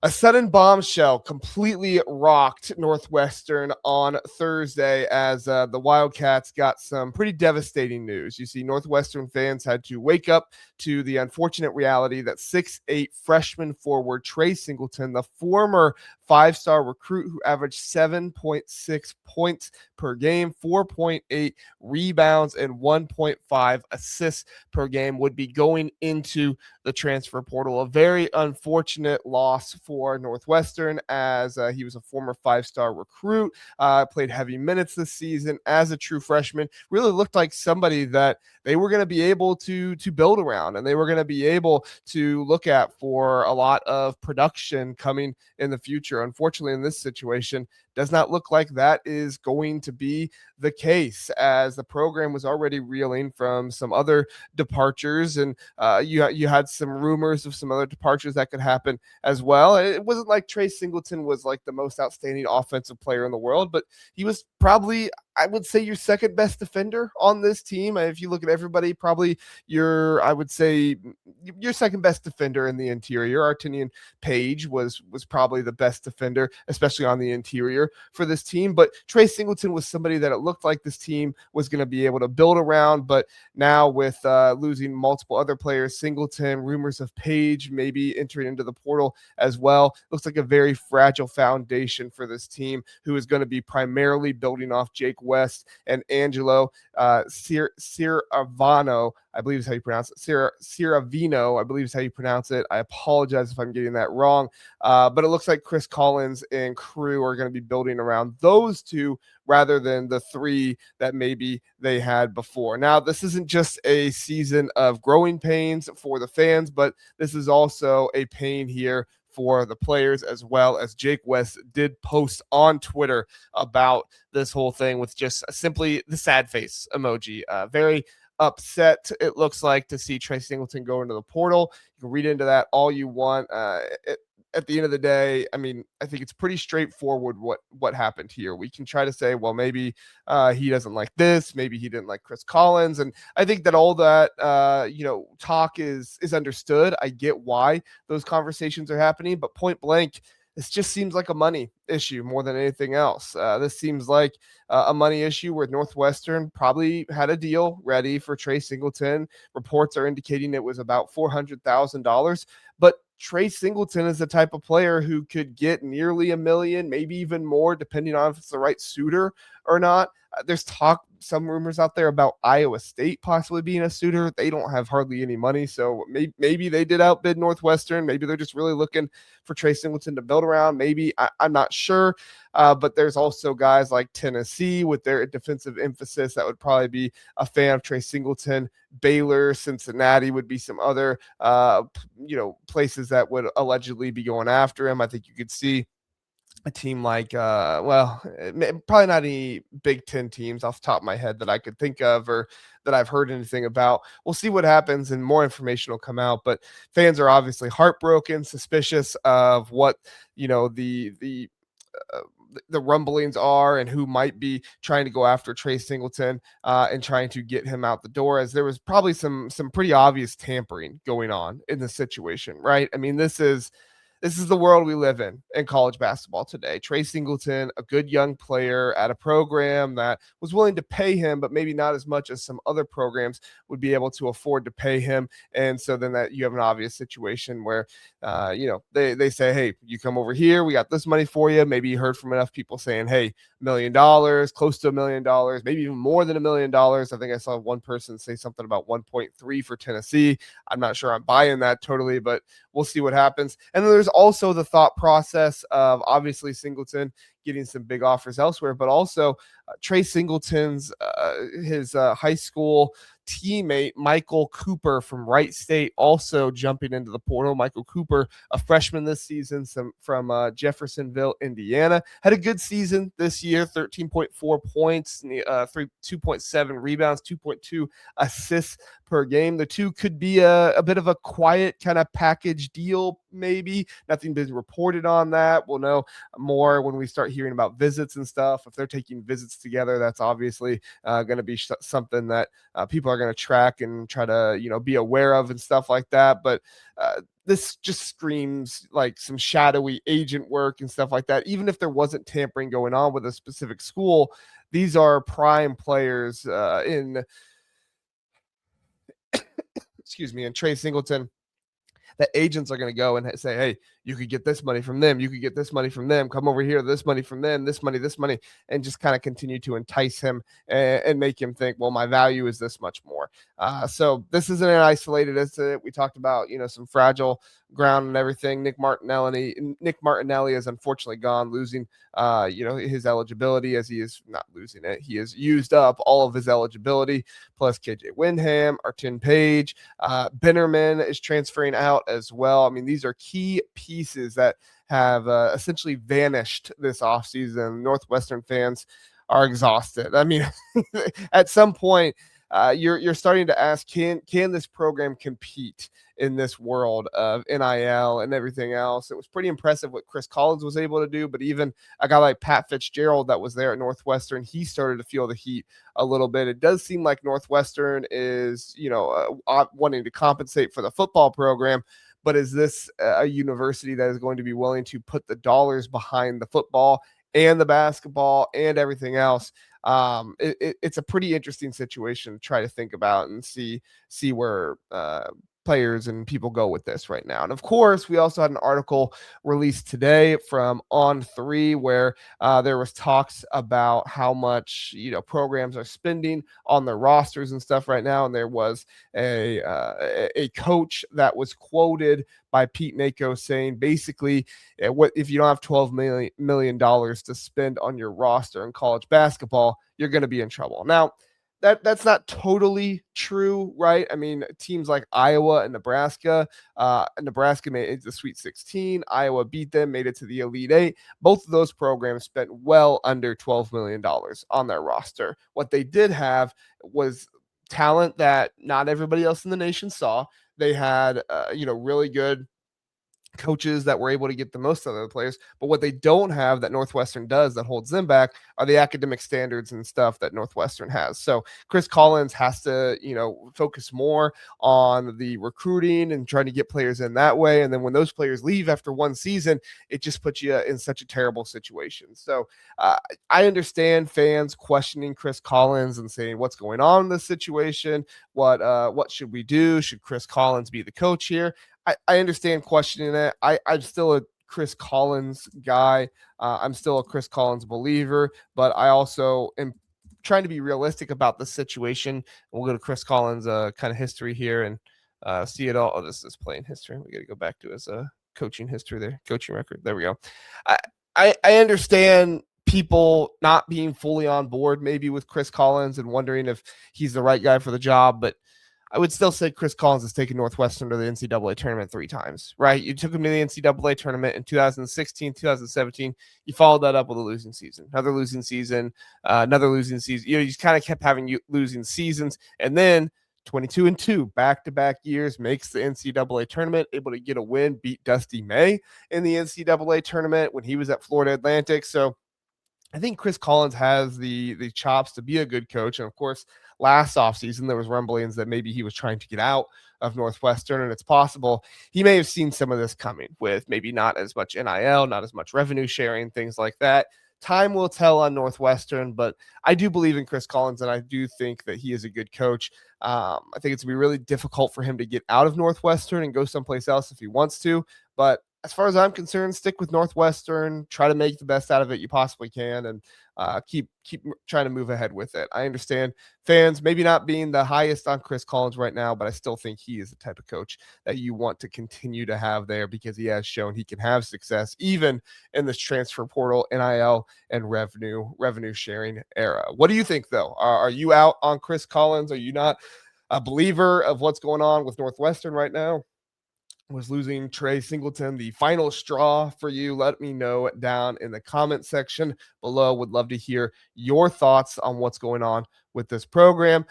A sudden bombshell completely rocked Northwestern on Thursday as the Wildcats got some pretty devastating news. You see, Northwestern fans had to wake up to the unfortunate reality that 6'8" freshman forward Tre Singleton, the former five-star recruit who averaged 7.6 points per game, 4.8 rebounds, and 1.5 assists per game, would be going into the transfer portal. A very unfortunate loss for Northwestern, as he was a former five-star recruit, played heavy minutes this season as a true freshman, really looked like somebody that they were going to be able to build around, and they were going to be able to look at for a lot of production coming in the future. Unfortunately, in this situation, does not look like that is going to be the case, as the program was already reeling from some other departures, and you had some rumors of some other departures that could happen as well. It wasn't like Tre Singleton was like the most outstanding offensive player in the world, but he was probably, I would say, your second best defender on this team. If you look at everybody, probably I would say your second best defender in the interior. Artinian Page was probably the best defender, especially on the interior for this team. But Tre Singleton was somebody that it looked like this team was going to be able to build around. But now with losing multiple other players, Singleton, rumors of Page maybe entering into the portal as well, looks like a very fragile foundation for this team, who is going to be primarily building off Jake West and Angelo. Ciaravino, I believe is how you pronounce it. Ciaravino, I believe is how you pronounce it. I apologize if I'm getting that wrong. But it looks like Chris Collins and crew are going to be building around those two rather than the three that maybe they had before. Now, this isn't just a season of growing pains for the fans, but this is also a pain here for the players, as well, as Jake West did post on Twitter about this whole thing with just simply the sad face emoji. Very upset, it looks like, to see Tre Singleton go into the portal. You can read into that all you want. At the end of the day, I mean, I think it's pretty straightforward what happened here. We can try to say, well, maybe he doesn't like this, maybe he didn't like Chris Collins, and I think that all that talk is understood. I get why those conversations are happening, but point blank, this just seems like a money issue more than anything else. This seems like a money issue where Northwestern probably had a deal ready for Tre Singleton. Reports are indicating it was about $400,000, but Tre Singleton is the type of player who could get nearly $1 million, maybe even more, depending on if it's the right suitor or not. There's some rumors out there about Iowa State possibly being a suitor. They don't have hardly any money, so maybe they did outbid Northwestern. Maybe they're just really looking for Tre Singleton to build around. Maybe, I'm not sure. But there's also guys like Tennessee with their defensive emphasis that would probably be a fan of Tre Singleton. Baylor, Cincinnati would be some other places that would allegedly be going after him. I think you could see a team like, probably not any Big Ten teams off the top of my head that I could think of or that I've heard anything about. We'll see what happens, and more information will come out. But fans are obviously heartbroken, suspicious of what the rumblings are and who might be trying to go after Tre Singleton and trying to get him out the door, as there was probably some pretty obvious tampering going on in the situation, right? I mean, this is the world we live in college basketball today. Tre Singleton, a good young player at a program that was willing to pay him, but maybe not as much as some other programs would be able to afford to pay him. And so then that you have an obvious situation where, they say, hey, you come over here, we got this money for you. Maybe you heard from enough people saying, hey, $1 million, close to $1 million, maybe even more than $1 million. I think I saw one person say something about 1.3 for Tennessee. I'm not sure I'm buying that totally, but we'll see what happens. And then there's also the thought process of obviously Singleton getting some big offers elsewhere, but also Tre Singleton's his high school teammate Michael Cooper from Wright State also jumping into the portal. Michael Cooper, a freshman this season, from Jeffersonville, Indiana, had a good season this year, 13.4 points, 2.7 rebounds, 2.2 assists per game. The two could be a bit of a quiet kind of package deal, maybe. Nothing been reported on that. We'll know more when we start hearing about visits and stuff. If they're taking visits together, that's obviously going to be something that people are are going to track and try to, be aware of and stuff like that. But this just screams like some shadowy agent work and stuff like that. Even if there wasn't tampering going on with a specific school, these are prime players in excuse me, and Tre Singleton, that agents are going to go and say, hey, you could get this money from them. You could get this money from them. Come over here, this money from them, this money, and just kind of continue to entice him and make him think, well, my value is this much more. So this isn't an isolated incident. We talked about, some fragile ground and everything. Nick Martinelli is unfortunately gone, losing, his eligibility, as he is not losing it. He has used up all of his eligibility, plus KJ Windham, Artin Page, Bennerman is transferring out as well. I mean, these are key pieces that have essentially vanished this offseason. Northwestern fans are exhausted. I mean, at some point, you're starting to ask, can this program compete in this world of NIL and everything else? It was pretty impressive what Chris Collins was able to do, but even a guy like Pat Fitzgerald that was there at Northwestern, he started to feel the heat a little bit. It does seem like Northwestern is, wanting to compensate for the football program, but is this a university that is going to be willing to put the dollars behind the football and the basketball and everything else? It's a pretty interesting situation to try to think about and see where players and people go with this right now. And of course, we also had an article released today from On3 where there was talks about how much programs are spending on their rosters and stuff right now. And there was a coach that was quoted by Pete Mako saying basically, what if you don't have $12 million to spend on your roster in college basketball, you're going to be in trouble. Now, that's not totally true, right? I mean, teams like Iowa and Nebraska made it to the Sweet 16. Iowa beat them, made it to the Elite Eight. Both of those programs spent well under $12 million on their roster. What they did have was talent that not everybody else in the nation saw. They had, really good coaches that were able to get the most out of the players. But what they don't have that Northwestern does that holds them back are the academic standards and stuff that Northwestern has. So Chris Collins has to, focus more on the recruiting and trying to get players in that way. And then when those players leave after one season, it just puts you in such a terrible situation. So I understand fans questioning Chris Collins and saying, what's going on in this situation? What should we do? Should Chris Collins be the coach here? I understand questioning it. I'm still a Chris Collins guy. I'm still a Chris Collins believer, but I also am trying to be realistic about the situation. We'll go to Chris Collins' kind of history here and see it all. Oh, this is playing history. We got to go back to his coaching history there, coaching record. There we go. I understand people not being fully on board maybe with Chris Collins and wondering if he's the right guy for the job, but I would still say Chris Collins has taken Northwestern to the NCAA tournament 3 times, right? You took him to the NCAA tournament in 2016, 2017. You followed that up with a losing season, another losing season, another losing season. You just kind of kept having losing seasons. And then 22-2, back-to-back years, makes the NCAA tournament, able to get a win, beat Dusty May in the NCAA tournament when he was at Florida Atlantic. So I think Chris Collins has the chops to be a good coach. And of course, last offseason, there was rumblings that maybe he was trying to get out of Northwestern, and it's possible he may have seen some of this coming with maybe not as much NIL, not as much revenue sharing, things like that. Time will tell on Northwestern, but I do believe in Chris Collins, and I do think that he is a good coach. I think it's going to be really difficult for him to get out of Northwestern and go someplace else if he wants to, but as far as I'm concerned, stick with Northwestern, try to make the best out of it you possibly can, and keep trying to move ahead with it. I understand fans maybe not being the highest on Chris Collins right now, but I still think he is the type of coach that you want to continue to have there because he has shown he can have success even in this transfer portal, NIL, and revenue sharing era. What do you think, though? Are you out on Chris Collins? Are you not a believer of what's going on with Northwestern right now? Was losing Tre Singleton the final straw for you? Let me know down in the comment section below. Would love to hear your thoughts on what's going on with this program.